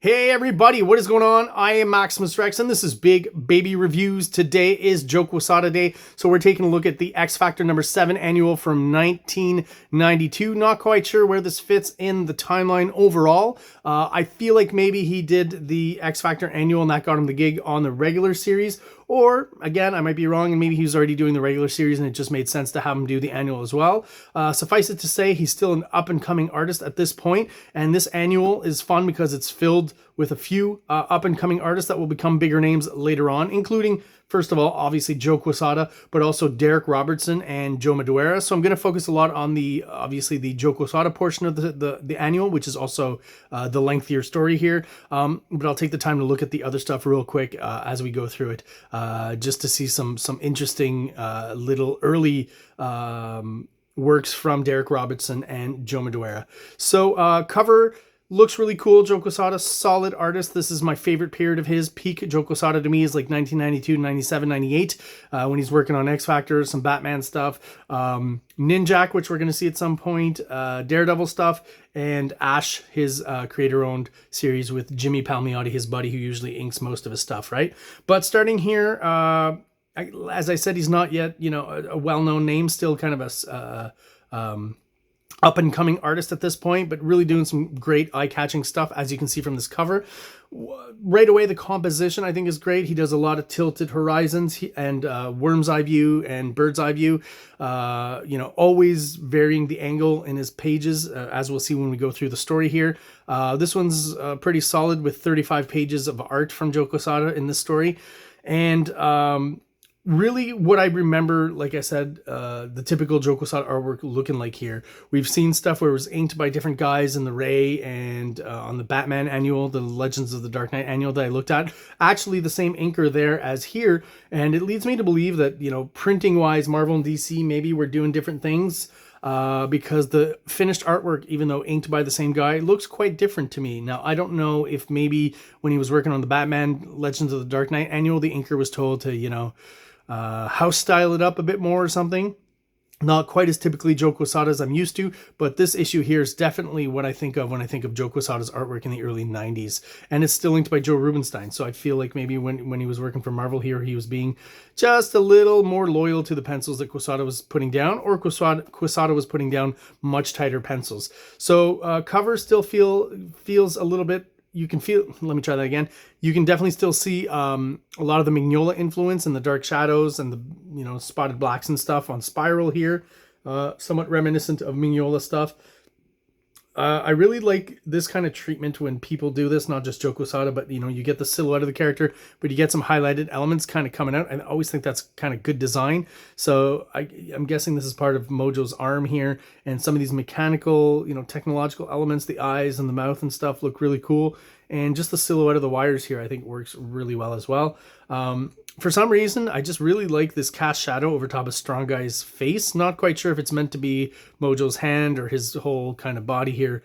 Hey everybody, what is going on? I am Maximus Rex and this is Big Baby Reviews. Today is Joe Quesada Day, so we're taking a look at the X Factor number 7 annual from 1992. Not quite sure where this fits in the timeline overall. I feel like maybe he did the X Factor annual and that got him the gig on the regular series. Or, again, I might be wrong and maybe he was already doing the regular series and it just made sense to have him do the annual as well. Suffice it to say, he's still an up-and-coming artist at this point, and this annual is fun because it's filled with a few up-and-coming artists that will become bigger names later on, including, first of all, obviously Joe Quesada, but also Derek Robertson and Joe Madureira. So I'm going to focus a lot on obviously the Joe Quesada portion of the annual, which is also the lengthier story here. But I'll take the time to look at the other stuff real quick as we go through it, just to see some interesting little early works from Derek Robertson and Joe Madureira. So cover looks really cool. Joe Quesada, solid artist. This is my favorite period of his. Peak Joe Quesada to me is like 1992, 97, 98, when he's working on X Factor, some Batman stuff, Ninjak, which we're going to see at some point, Daredevil stuff, and Ash, his creator-owned series with Jimmy Palmiotti, his buddy, who usually inks most of his stuff, right? But starting here, as I said, he's not yet, a well-known name, still kind of a up-and-coming artist at this point, but really doing some great eye-catching stuff, as you can see from this cover. Right away, the composition, I think, is great. He does a lot of tilted horizons and worm's eye view and bird's eye view, always varying the angle in his pages, as we'll see when we go through the story here. This one's pretty solid with 35 pages of art from Joe Quesada in this story. And really what I remember, like I said, the typical Joe Quesada artwork looking like here. We've seen stuff where it was inked by different guys in the Ray and on the Batman annual, the Legends of the Dark Knight annual that I looked at. Actually, the same inker there as here. And it leads me to believe that, printing-wise, Marvel and DC maybe were doing different things. Because the finished artwork, even though inked by the same guy, looks quite different to me. Now, I don't know if maybe when he was working on the Batman Legends of the Dark Knight annual, the inker was told to, house style it up a bit more or something. Not quite as typically Joe Quesada as I'm used to, but this issue here is definitely what I think of when I think of Joe Quesada's artwork in the early 90s. And it's still inked by Joe Rubinstein, so I feel like maybe when he was working for Marvel here, he was being just a little more loyal to the pencils that Quesada was putting down, or Quesada was putting down much tighter pencils. So cover still feels a little bit, you can feel, let me try that again. You can definitely still see a lot of the Mignola influence and the dark shadows and the, spotted blacks and stuff on Spiral here. Somewhat reminiscent of Mignola stuff. I really like this kind of treatment when people do this, not just Joe Quesada, but, you get the silhouette of the character, but you get some highlighted elements kind of coming out. I always think that's kind of good design. So I'm guessing this is part of Mojo's arm here, and some of these mechanical, technological elements, the eyes and the mouth and stuff look really cool. And just the silhouette of the wires here, I think, works really well as well. For some reason, I just really like this cast shadow over top of Strong Guy's face. Not quite sure if it's meant to be Mojo's hand or his whole kind of body here,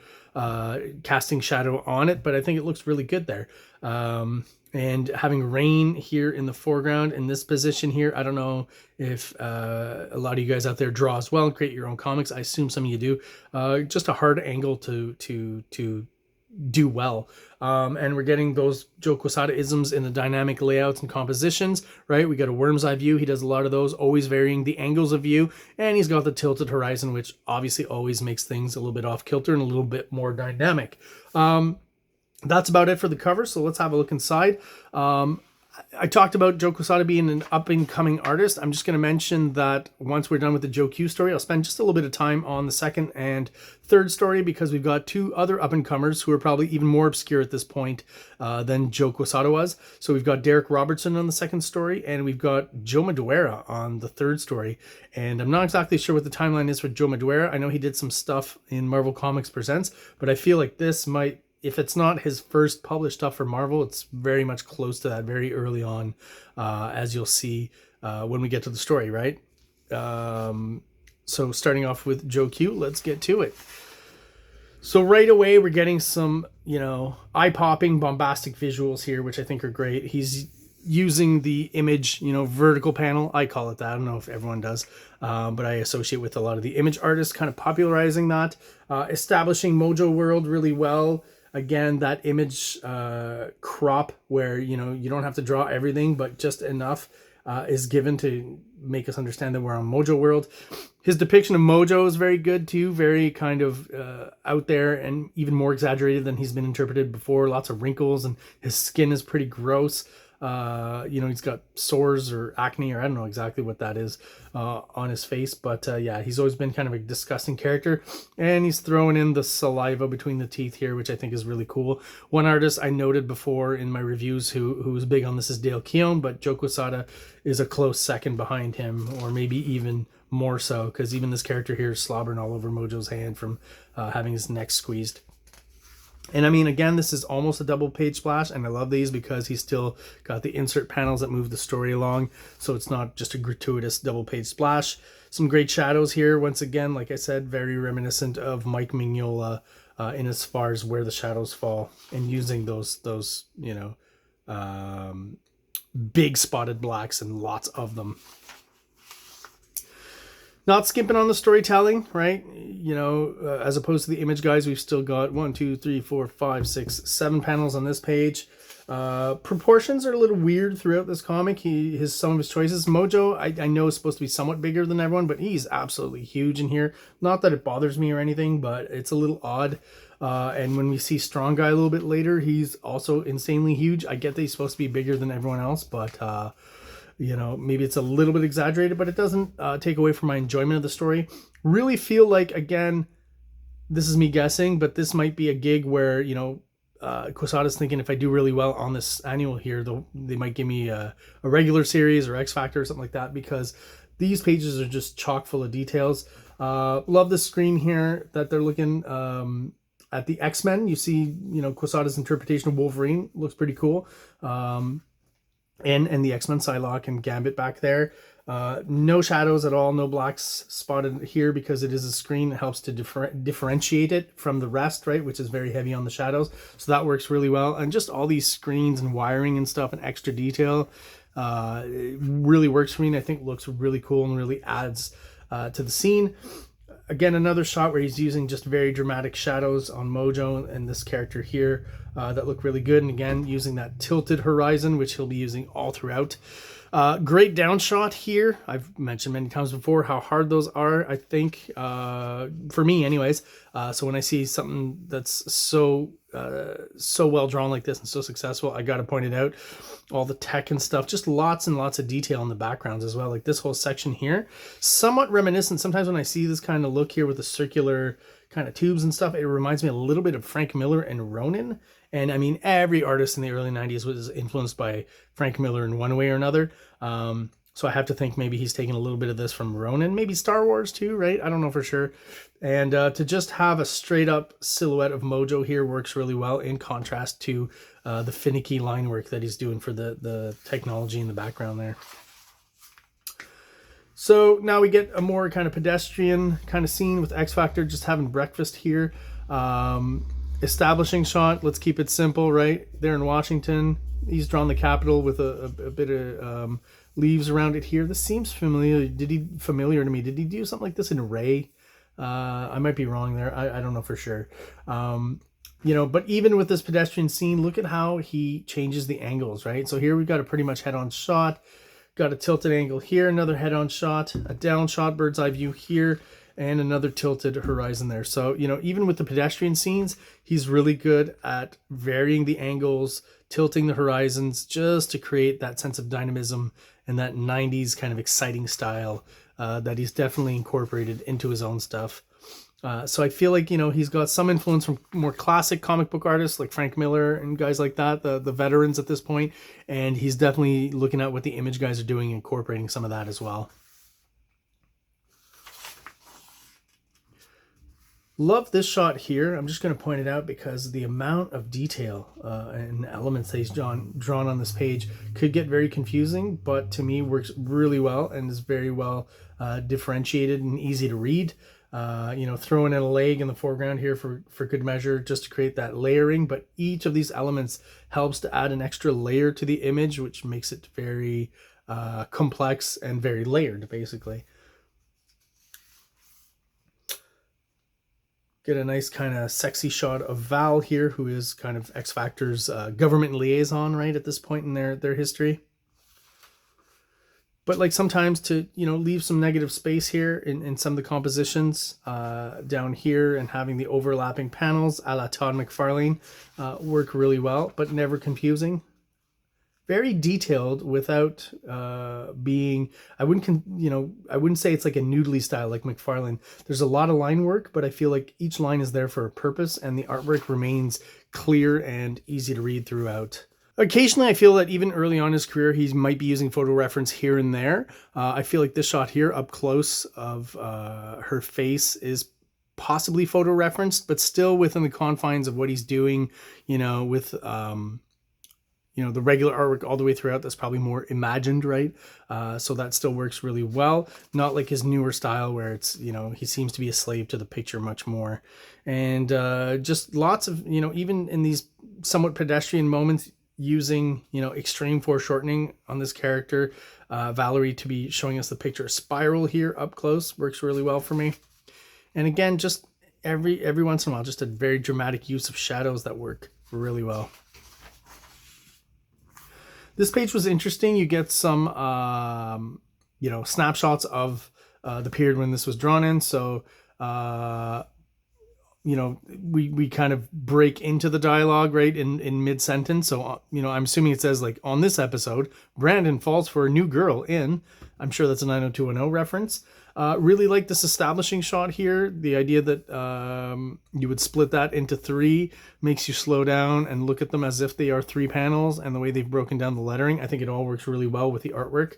casting shadow on it, but I think it looks really good there. And having Rain here in the foreground in this position here, I don't know if a lot of you guys out there draw as well and create your own comics. I assume some of you do. Just a hard angle to do well. And we're getting those Joe Quesada isms in the dynamic layouts and compositions, right? We got a worm's eye view. He does a lot of those, always varying the angles of view. And he's got the tilted horizon, which obviously always makes things a little bit off kilter and a little bit more dynamic. That's about it for the cover. So let's have a look inside. I talked about Joe Quesada being an up-and-coming artist. I'm just going to mention that once we're done with the Joe Q story, I'll spend just a little bit of time on the second and third story, because we've got two other up-and-comers who are probably even more obscure at this point than Joe Quesada was. So we've got Derek Robertson on the second story, and we've got Joe Madureira on the third story. And I'm not exactly sure what the timeline is for Joe Madureira. I know he did some stuff in Marvel Comics Presents, but I feel like this might, if it's not his first published stuff for Marvel, it's very much close to that, very early on, as you'll see when we get to the story, right? So starting off with Joe Q, let's get to it. So right away, we're getting some, eye-popping, bombastic visuals here, which I think are great. He's using the image, vertical panel. I call it that. I don't know if everyone does, but I associate with a lot of the image artists kind of popularizing that, establishing Mojo World really well. Again, that image crop where, you know, you don't have to draw everything, but just enough is given to make us understand that we're on Mojo World. His depiction of Mojo is very good too, very kind of out there and even more exaggerated than he's been interpreted before. Lots of wrinkles, and his skin is pretty gross. You know, he's got sores or acne, or I don't know exactly what that is on his face, but yeah, he's always been kind of a disgusting character, and he's throwing in the saliva between the teeth here, which I think is really cool. One artist I noted before in my reviews who was big on this is Dale Keown, but Joe Quesada is a close second behind him, or maybe even more so, because even this character here is slobbering all over Mojo's hand from having his neck squeezed. And I mean, again, this is almost a double page splash, and I love these because he's still got the insert panels that move the story along, so it's not just a gratuitous double page splash. Some great shadows here. Once again, like I said, very reminiscent of Mike Mignola in as far as where the shadows fall, and using those you know, big spotted blacks and lots of them. Not skimping on the storytelling, right? You know, as opposed to the image guys, we've still got 1, 2, 3, 4, 5, 6, 7 panels on this page. Proportions are a little weird throughout this comic. Some of his choices. Mojo, I know is supposed to be somewhat bigger than everyone, but he's absolutely huge in here. Not that it bothers me or anything, but it's a little odd. And when we see Strong Guy a little bit later, he's also insanely huge. I get that he's supposed to be bigger than everyone else, but you know, maybe it's a little bit exaggerated, but it doesn't take away from my enjoyment of the story. Really feel like, again, this is me guessing, but this might be a gig where, you know, Quesada's thinking if I do really well on this annual here, they might give me a regular series or X Factor or something like that, because these pages are just chock full of details. Love the screen here that they're looking at the X-Men. You see, you know, Quesada's interpretation of Wolverine looks pretty cool. And the X-Men Psylocke and Gambit back there. No shadows at all, no blacks spotted here because it is a screen that helps to differentiate it from the rest, right, which is very heavy on the shadows. So that works really well. And just all these screens and wiring and stuff and extra detail it really works for me, and I think looks really cool and really adds to the scene. Again, another shot where he's using just very dramatic shadows on Mojo and this character here that look really good. And again, using that tilted horizon, which he'll be using all throughout. Great down shot here. I've mentioned many times before how hard those are, I think, for me anyways. So when I see something that's so well drawn like this and so successful, I got to point it out. All the tech and stuff, just lots and lots of detail in the backgrounds as well. Like this whole section here, somewhat reminiscent. Sometimes when I see this kind of look here with the circular kind of tubes and stuff, it reminds me a little bit of Frank Miller and Ronin. And I mean, every artist in the early 90s was influenced by Frank Miller in one way or another. So I have to think maybe he's taking a little bit of this from Ronin, maybe Star Wars too, right? I don't know for sure. And to just have a straight up silhouette of Mojo here works really well in contrast to the finicky line work that he's doing for the technology in the background there. So now we get a more kind of pedestrian kind of scene with X Factor just having breakfast here. Establishing shot, let's keep it simple, right? There in Washington, he's drawn the Capitol with a bit of leaves around it here. This seems familiar. Familiar to me? Did he do something like this in Ray? I might be wrong there. I don't know for sure. You know, but even with this pedestrian scene, look at how he changes the angles, right? So here we've got a pretty much head-on shot. Got a tilted angle here, another head-on shot, a down shot, bird's eye view here, and another tilted horizon there. So, you know, even with the pedestrian scenes, he's really good at varying the angles, tilting the horizons, just to create that sense of dynamism and that 90s kind of exciting style that he's definitely incorporated into his own stuff. So I feel like, you know, he's got some influence from more classic comic book artists like Frank Miller and guys like that, the veterans at this point, and he's definitely looking at what the Image guys are doing, incorporating some of that as well. Love this shot here. I'm just going to point it out because the amount of detail and elements that he's drawn on this page could get very confusing, but to me works really well and is very well differentiated and easy to read. You know, throwing in a leg in the foreground here for good measure, just to create that layering, but each of these elements helps to add an extra layer to the image, which makes it very complex and very layered, basically. Get a nice kind of sexy shot of Val here, who is kind of X Factor's government liaison, right, at this point in their history. But like sometimes to, leave some negative space here in some of the compositions down here, and having the overlapping panels a la Todd McFarlane work really well, but never confusing. Very detailed without being, I wouldn't say it's like a noodly style like McFarlane. There's a lot of line work, but I feel like each line is there for a purpose, and the artwork remains clear and easy to read throughout. Occasionally, I feel that even early on in his career, he might be using photo reference here and there. I feel like this shot here up close of her face is possibly photo referenced, but still within the confines of what he's doing, with the regular artwork all the way throughout. That's probably more imagined, right? So that still works really well. Not like his newer style where it's, he seems to be a slave to the picture much more. And just lots of, even in these somewhat pedestrian moments, using, extreme foreshortening on this character, Valerie, to be showing us the picture spiral here up close works really well for me. And again, just every once in a while, just a very dramatic use of shadows that work really well. This page was interesting. You get some, snapshots of the period when this was drawn in. So, we kind of break into the dialogue right in mid-sentence. So, I'm assuming it says like, on this episode, Brandon falls for a new girl in, I'm sure that's a 90210 reference. Really like this establishing shot here. The idea that you would split that into three makes you slow down and look at them as if they are three panels, and the way they've broken down the lettering, I think it all works really well with the artwork.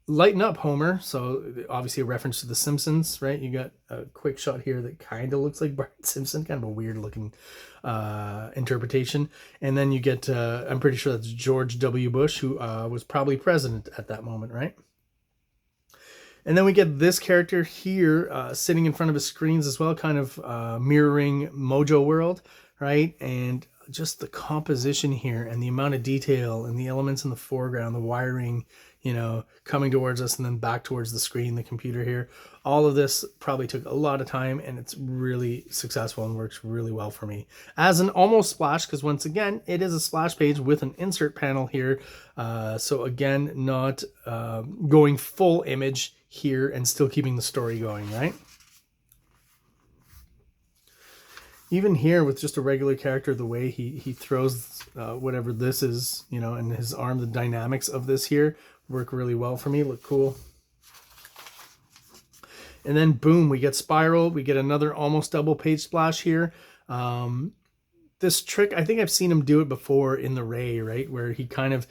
Lighten up, Homer. So obviously a reference to The Simpsons, right? You got a quick shot here that kind of looks like Bart Simpson, kind of a weird looking interpretation. And then you get, I'm pretty sure that's George W. Bush, who was probably president at that moment, right? And then we get this character here sitting in front of his screens as well, kind of mirroring Mojo World, right? And just the composition here and the amount of detail and the elements in the foreground, the wiring, coming towards us and then back towards the screen, the computer here. All of this probably took a lot of time, and it's really successful and works really well for me. As an almost splash, because once again, it is a splash page with an insert panel here. So again, not going full image here and still keeping the story going, right? Even here with just a regular character, the way he throws whatever this is, and his arm, the dynamics of this here work really well for me, look cool. And then boom, we get spiral. We get another almost double page splash here. This trick, I think I've seen him do it before in the Ray, right? Where he kind of,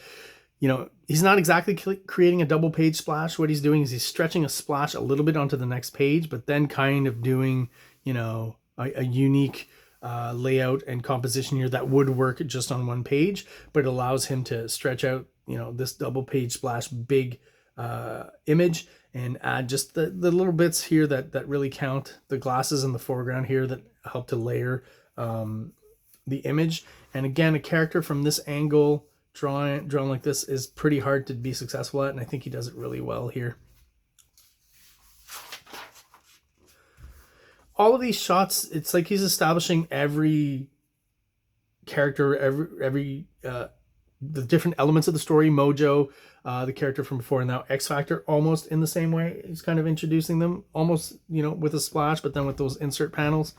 he's not exactly creating a double page splash. What he's doing is he's stretching a splash a little bit onto the next page, but then kind of doing, a unique layout and composition here that would work just on one page, but it allows him to stretch out, this double page splash big image, and add just the little bits here that really count. The glasses in the foreground here that help to layer the image. And again, a character from this angle drawn like this is pretty hard to be successful at, and I think he does it really well here. All of these shots, it's like he's establishing every character, every the different elements of the story. Mojo, the character from before, and now X Factor, almost in the same way. He's kind of introducing them almost, with a splash, but then with those insert panels.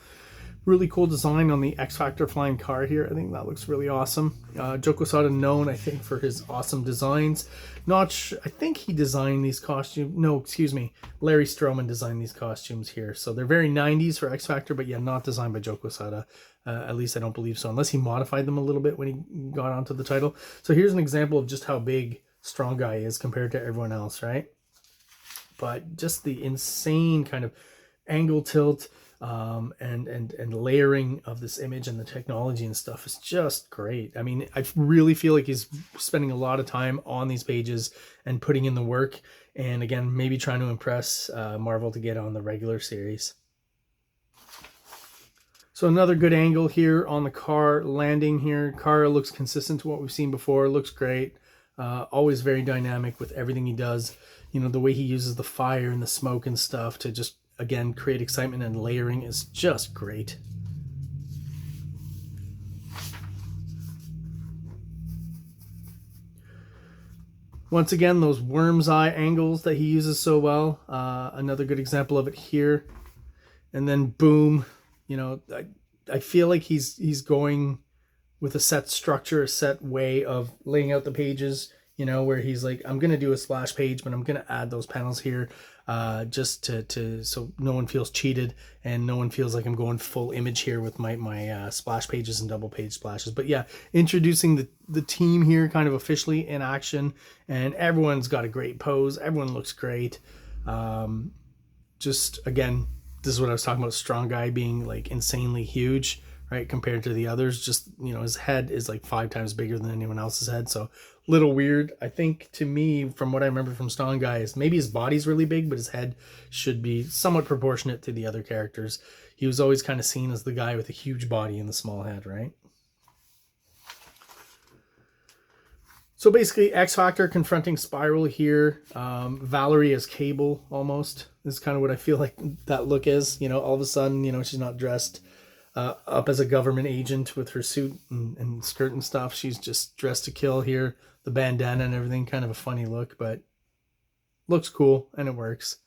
Really cool design on the X Factor flying car here. I think that looks really awesome. Joe Quesada, known, I think, for his awesome designs. I think he designed these costumes. No, excuse me. Larry Stroman designed these costumes here. So they're very 90s for X Factor, but yeah, not designed by Joe Quesada. At least I don't believe so, unless he modified them a little bit when he got onto the title. So here's an example of just how big Strong Guy is compared to everyone else, right? But just the insane kind of angle tilt, and layering of this image and the technology and stuff is just great. I mean, I really feel like he's spending a lot of time on these pages and putting in the work, and again, maybe trying to impress Marvel to get on the regular series. So another good angle here on the car landing here. Car looks consistent to what we've seen before. Looks great. Always very dynamic with everything he does. The way he uses the fire and the smoke and stuff to just, again, create excitement, and layering is just great. Once again, those worm's eye angles that he uses so well. Another good example of it here. And then boom, you know, I feel like he's going with a set structure, a set way of laying out the pages, you know, where he's like, I'm going to do a splash page, but I'm going to add those panels here just to so no one feels cheated and no one feels like I'm going full image here with my splash pages and double page splashes. But yeah, introducing the team here kind of officially in action, and everyone's got a great pose. Everyone looks great. Just again, this is what I was talking about, strong guy being like insanely huge, right, compared to the others. Just, you know, his head is like 5 times bigger than anyone else's head, so little weird. I think, to me, from what I remember from Strong Guy, is maybe his body's really big, but his head should be somewhat proportionate to the other characters. He was always kind of seen as the guy with a huge body and the small head, right? So basically, X Factor confronting Spiral here. Valerie as Cable, almost, is kind of what I feel like that look is. You know, all of a sudden, you know, she's not dressed up as a government agent with her suit and skirt and stuff. She's just dressed to kill here. The bandana and everything, kind of a funny look, but looks cool and it works.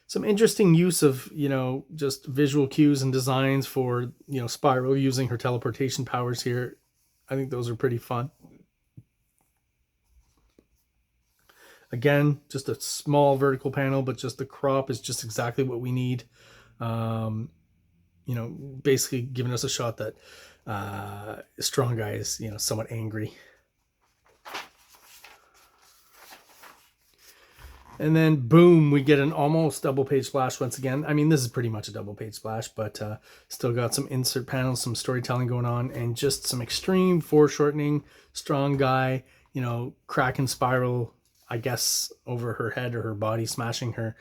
Some interesting use of, you know, just visual cues and designs for, you know, Spiral using her teleportation powers here. I think those are pretty fun. Again, just a small vertical panel, but just the crop is just exactly what we need. You know, basically giving us a shot that Strong Guy is, you know, somewhat angry. And then boom, we get an almost double page splash once again. I mean, this is pretty much a double page splash, but still got some insert panels, some storytelling going on, and just some extreme foreshortening. Strong Guy, you know, cracking Spiral, I guess, over her head or her body, smashing her.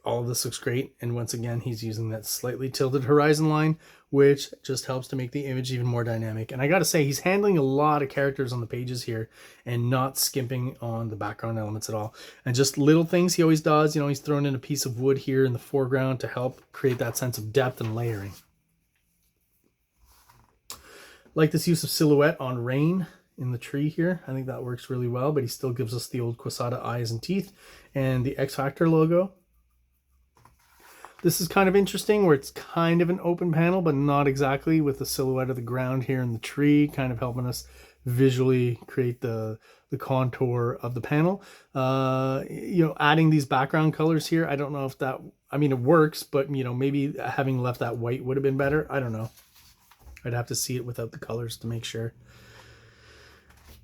All of this looks great, and once again, he's using that slightly tilted horizon line, which just helps to make the image even more dynamic. And I gotta say, he's handling a lot of characters on the pages here and not skimping on the background elements at all. And just little things he always does. You know, he's thrown in a piece of wood here in the foreground to help create that sense of depth and layering. Like this use of silhouette on Rain in the tree here. I think that works really well, but he still gives us the old QUESADA eyes and teeth and the X Factor logo. This is kind of interesting where it's kind of an open panel, but not exactly, with the silhouette of the ground here in the tree, kind of helping us visually create the contour of the panel. You know, adding these background colors here, I don't know if that, I mean, it works, but, you know, maybe having left that white would have been better. I don't know. I'd have to see it without the colors to make sure.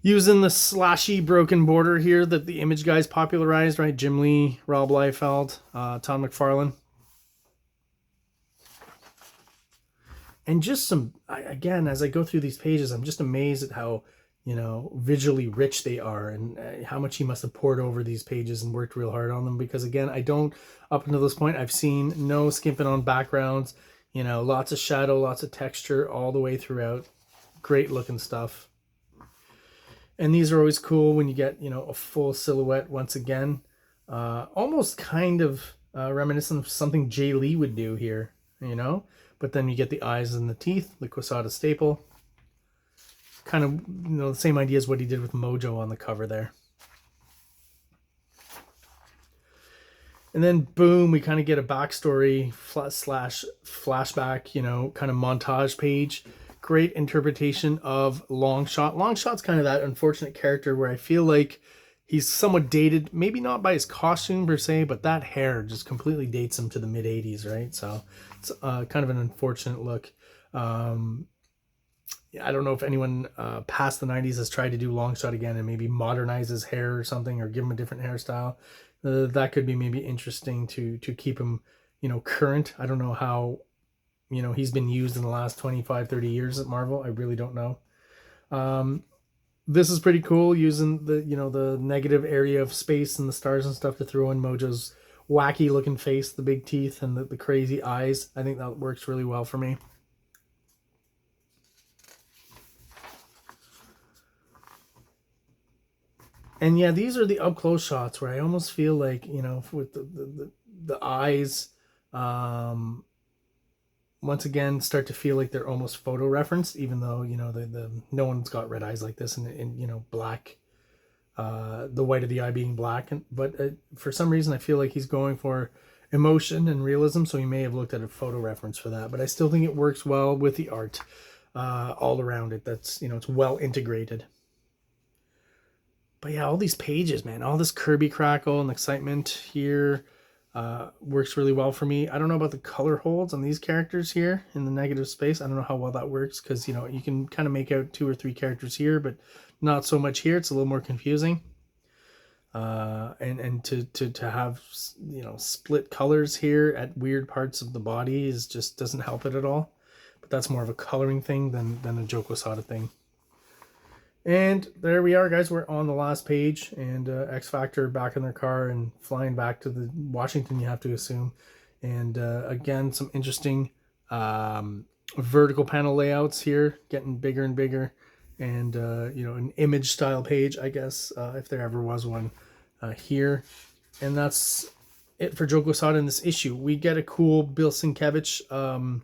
Using the slashy broken border here that the image guys popularized, right? Jim Lee, Rob Liefeld, Todd McFarlane. And just some, again, as I go through these pages, I'm just amazed at how, you know, visually rich they are, and how much he must have poured over these pages and worked real hard on them. Because again, up until this point, I've seen no skimping on backgrounds, you know, lots of shadow, lots of texture all the way throughout. Great looking stuff. And these are always cool when you get, you know, a full silhouette once again. Almost kind of reminiscent of something Jay Lee would do here, you know? But then you get the eyes and the teeth, the QUESADA staple. Kind of, you know, the same idea as what he did with Mojo on the cover there. And then boom, we kind of get a backstory slash flashback, you know, kind of montage page. Great interpretation of Longshot. Longshot's kind of that unfortunate character where I feel like he's somewhat dated, maybe not by his costume per se, but that hair just completely dates him to the mid 80s, right? So it's kind of an unfortunate look. I don't know if anyone past the 90s has tried to do Longshot again and maybe modernize his hair or something, or give him a different hairstyle. That could be maybe interesting to keep him, you know, current. I don't know how, you know, he's been used in the last 25, 30 years at Marvel. I really don't know. This is pretty cool, using the, you know, the negative area of space and the stars and stuff to throw in Mojo's wacky looking face, the big teeth and the crazy eyes. I think that works really well for me. And yeah, these are the up close shots where I almost feel like, you know, with the eyes, once again start to feel like they're almost photo referenced, even though, you know, the no one's got red eyes like this, and you know, black, the white of the eye being black. But for some reason I feel like he's going for emotion and realism, so he may have looked at a photo reference for that. But I still think it works well with the art all around it. That's, you know, it's well integrated. But yeah, all these pages, man, all this Kirby crackle and excitement here works really well for me. I don't know about the color holds on these characters here in the negative space. I don't know how well that works, because, you know, you can kind of make out 2 or 3 characters here, but not so much here. It's a little more confusing. And to have, you know, split colors here at weird parts of the body is just doesn't help it at all. But that's more of a coloring thing than a Joe Quesada thing. And there we are, guys. We're on the last page, and X Factor back in their car and flying back to the Washington, you have to assume. And again, some interesting vertical panel layouts here, getting bigger and bigger, and you know, an image style page, I guess, if there ever was one here. And that's it for Joe Quesada in this issue. We get a cool Bill Sienkiewicz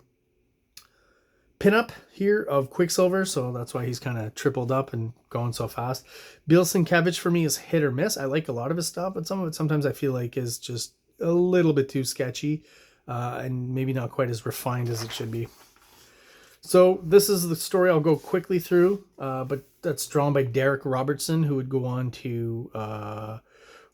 pinup here of Quicksilver, so that's why he's kind of tripled up and going so fast. Bill Sienkiewicz for me is hit or miss. I like a lot of his stuff, but some of it sometimes I feel like is just a little bit too sketchy and maybe not quite as refined as it should be. So this is the story I'll go quickly through, but that's drawn by Derek Robertson, who would go on to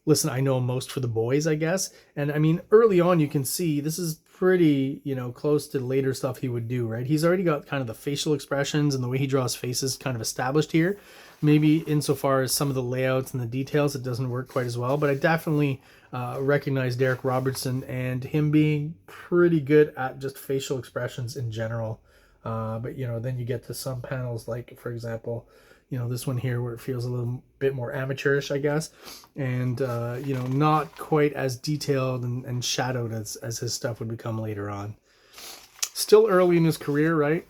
listen, I know most for The Boys, I guess. And I mean, early on, you can see this is pretty, you know, close to later stuff he would do, right? He's already got kind of the facial expressions and the way he draws faces kind of established here. Maybe insofar as some of the layouts and the details, it doesn't work quite as well. But I definitely recognize Derek Robertson and him being pretty good at just facial expressions in general. But, you know, then you get to some panels like, for example, you know, this one here where it feels a little bit more amateurish, I guess, and you know, not quite as detailed and shadowed as his stuff would become later on. Still early in his career, right?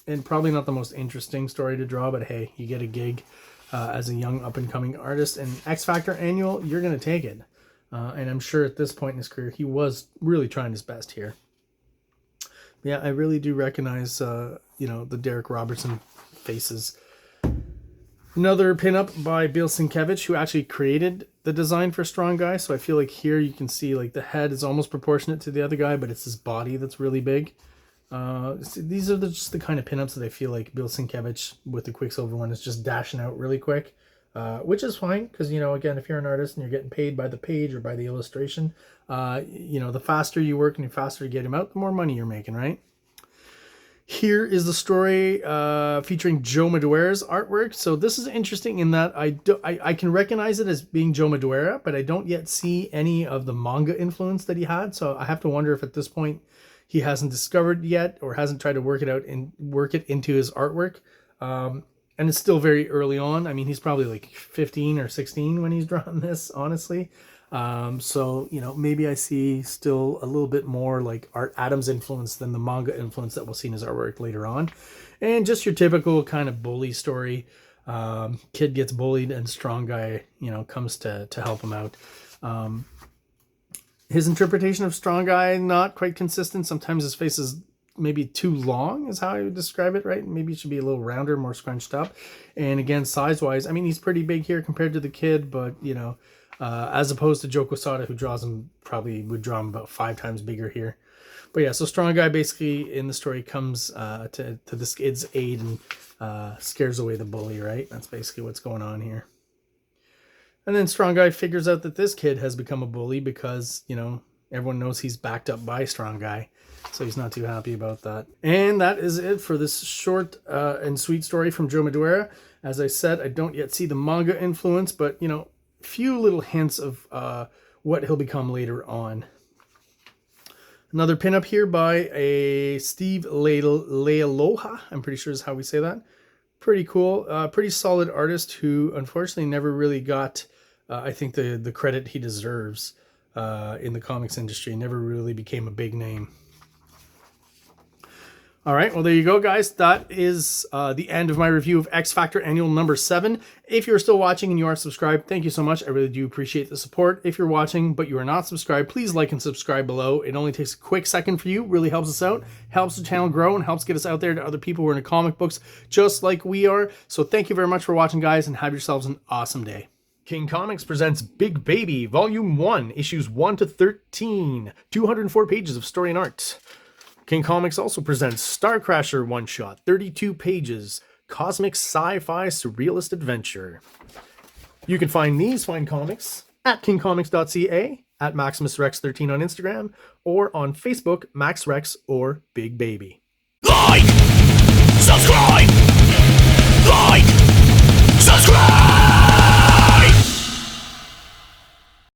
And probably not the most interesting story to draw, but hey, you get a gig as a young up-and-coming artist, and X Factor Annual, you're going to take it. And I'm sure at this point in his career, he was really trying his best here. Yeah, I really do recognize, you know, the Derek Robertson faces. Another pinup by Bill Sienkiewicz, who actually created the design for Strong Guy. So I feel like here you can see like the head is almost proportionate to the other guy, but it's his body that's really big. These are just the kind of pinups that I feel like Bill Sienkiewicz with the Quicksilver one is just dashing out really quick, which is fine because, you know, again, if you're an artist and you're getting paid by the page or by the illustration, you know, the faster you work and the faster you get them out, the more money you're making, right? Here is the story featuring Joe Madureira's artwork. So this is interesting in that I can recognize it as being Joe Madureira, but I don't yet see any of the manga influence that he had. So I have to wonder if at this point he hasn't discovered yet or hasn't tried to work it out and work it into his artwork. And it's still very early on. I mean, he's probably like 15 or 16 when he's drawn this, honestly. So, you know, maybe I see still a little bit more like Art Adams influence than the manga influence that we'll see in his artwork later on. And just your typical kind of bully story. Kid gets bullied and Strong Guy, you know, comes to help him out. His interpretation of Strong Guy, not quite consistent. Sometimes his face is maybe too long is how I would describe it, right? Maybe it should be a little rounder, more scrunched up. And again, size-wise, I mean, he's pretty big here compared to the kid, but, you know, as opposed to Joe Quesada, who draws him, probably would draw him about 5 times bigger here. But yeah, so Strong Guy basically in the story comes to this kid's aid and scares away the bully, right? That's basically what's going on here. And then Strong Guy figures out that this kid has become a bully because, you know, everyone knows he's backed up by Strong Guy. So he's not too happy about that. And that is it for this short and sweet story from Joe Madureira. As I said, I don't yet see the manga influence, but, you know, few little hints of what he'll become later on. Another pinup here by a Steve Leialoha, I'm pretty sure is how we say that. Pretty cool, pretty solid artist who unfortunately never really got, I think, the credit he deserves in the comics industry. Never really became a big name. All right, well, there you go, guys. That is the end of my review of X Factor Annual number 7. If you're still watching and you are subscribed, thank you so much. I really do appreciate the support. If you're watching but you are not subscribed, please like and subscribe below. It only takes a quick second for you, really helps us out, helps the channel grow, and helps get us out there to other people who are into comic books just like we are. So thank you very much for watching, guys, and have yourselves an awesome day. King Comics presents Big Baby, Volume 1, Issues 1 to 13, 204 pages of story and art. King Comics also presents Star Crasher one-shot, 32 pages, cosmic sci-fi surrealist adventure. You can find these fine comics at KINGCOMICS.CA, at MaximusRex13 on Instagram, or on Facebook, MaxRex or Big Baby. Like, subscribe, subscribe.